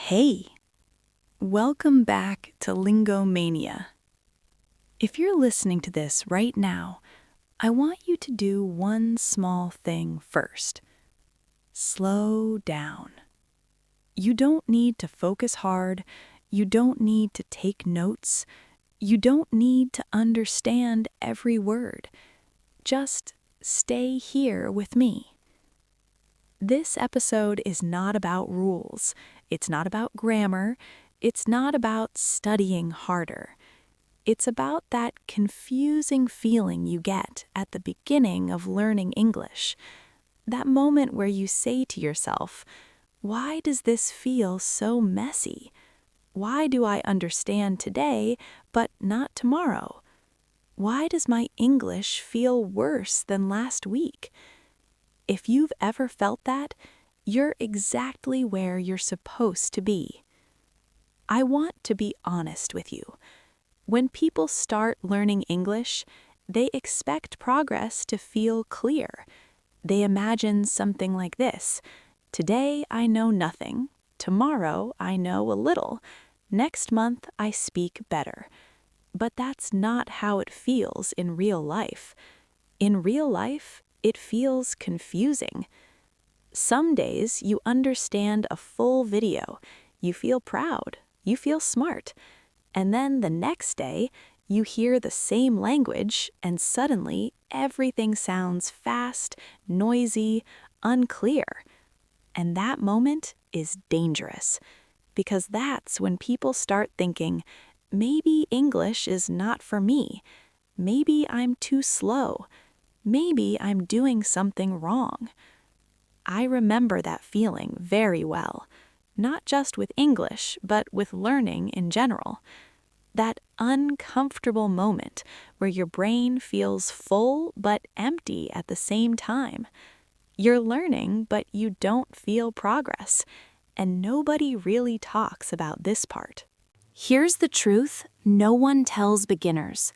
Hey, welcome back to LingoMania. If you're listening to this right now, I want you to do one small thing first. Slow down. You don't need to focus hard. You don't need to take notes. You don't need to understand every word. Just stay here with me. This episode is not about rules. It's not about grammar. It's not about studying harder. It's about that confusing feeling you get at the beginning of learning English. That moment where you say to yourself, "Why does this feel so messy? Why do I understand today, but not tomorrow? Why does my English feel worse than last week?" If you've ever felt that, you're exactly where you're supposed to be. I want to be honest with you. When people start learning English, they expect progress to feel clear. They imagine something like this: today I know nothing, tomorrow I know a little, next month I speak better. But that's not how it feels in real life. In real life, it feels confusing. Some days you understand a full video, you feel proud, you feel smart, and then the next day you hear the same language and suddenly everything sounds fast, noisy, unclear. And that moment is dangerous, because that's when people start thinking, maybe English is not for me, maybe I'm too slow, maybe I'm doing something wrong. I remember that feeling very well, not just with English, but with learning in general. That uncomfortable moment where your brain feels full but empty at the same time. You're learning, but you don't feel progress, and nobody really talks about this part. Here's the truth no one tells beginners.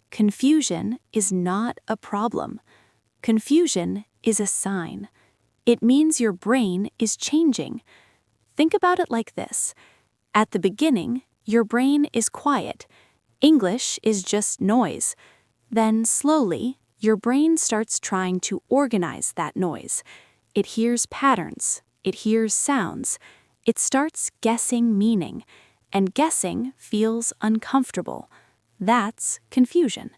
Confusion is not a problem. Confusion is a sign. It means your brain is changing. Think about it like this. At the beginning, your brain is quiet. English is just noise. Then slowly, your brain starts trying to organize that noise. It hears patterns. It hears sounds. It starts guessing meaning. And guessing feels uncomfortable. That's confusion.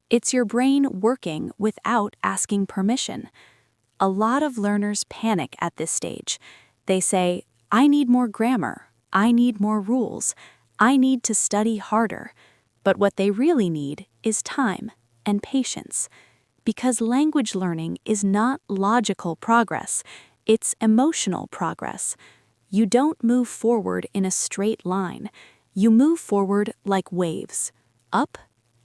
It's your brain working without asking permission. A lot of learners panic at this stage. They say, "I need more grammar. I need more rules. I need to study harder." But what they really need is time and patience. Because language learning is not logical progress, it's emotional progress. You don't move forward in a straight line. You move forward like waves. Up,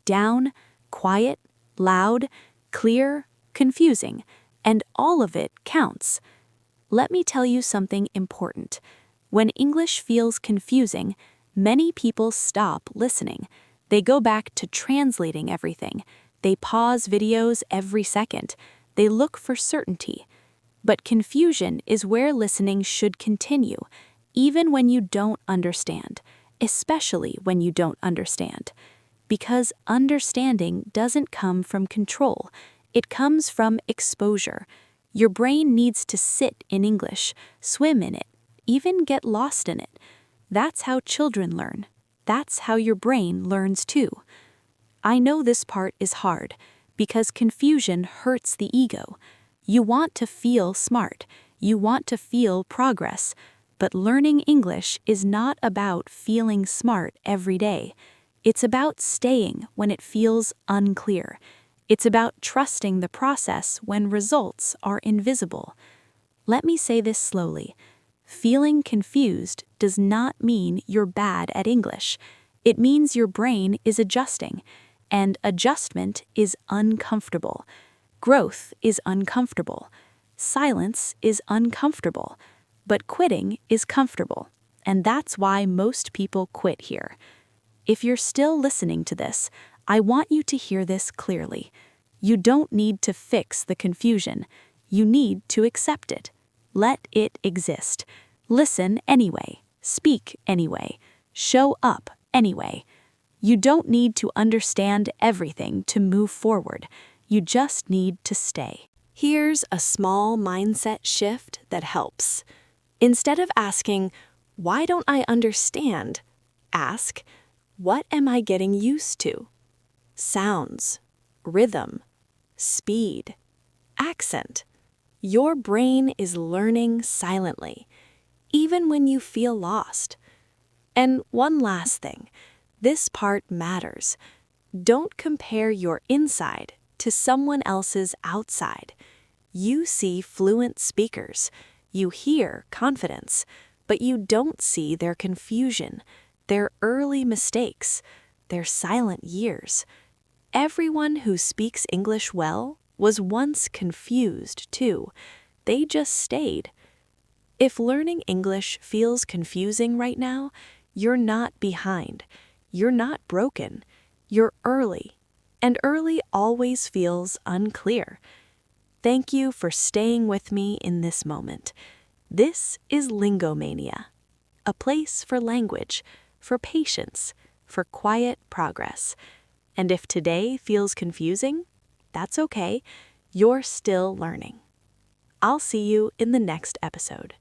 down, quiet, loud, clear, confusing, and all of it counts. Let me tell you something important. When English feels confusing, many people stop listening. They go back to translating everything. They pause videos every second. They look for certainty. But confusion is where listening should continue, even when you don't understand, especially when you don't understand. Because understanding doesn't come from control. It comes from exposure. Your brain needs to sit in English, swim in it, even get lost in it. That's how children learn. That's how your brain learns too. I know this part is hard, because confusion hurts the ego. You want to feel smart. You want to feel progress. But learning English is not about feeling smart every day. It's about staying when it feels unclear. It's about trusting the process when results are invisible. Let me say this slowly. Feeling confused does not mean you're bad at English. It means your brain is adjusting, and adjustment is uncomfortable. Growth is uncomfortable. Silence is uncomfortable. But quitting is comfortable, and that's why most people quit here. If you're still listening to this, I want you to hear this clearly. You don't need to fix the confusion. You need to accept it. Let it exist. Listen anyway. Speak anyway. Show up anyway. You don't need to understand everything to move forward. You just need to stay. Here's a small mindset shift that helps. Instead of asking, "Why don't I understand?" ask, "What am I getting used to?" Sounds, rhythm, speed, accent. Your brain is learning silently, even when you feel lost. And one last thing, this part matters. Don't compare your inside to someone else's outside. You see fluent speakers, you hear confidence, but you don't see their confusion, their early mistakes, their silent years. Everyone who speaks English well was once confused too. They just stayed. If learning English feels confusing right now, you're not behind. You're not broken. You're early. And early always feels unclear. Thank you for staying with me in this moment. This is LingoMania, a place for language, for patience, for quiet progress. And if today feels confusing, that's okay. You're still learning. I'll see you in the next episode.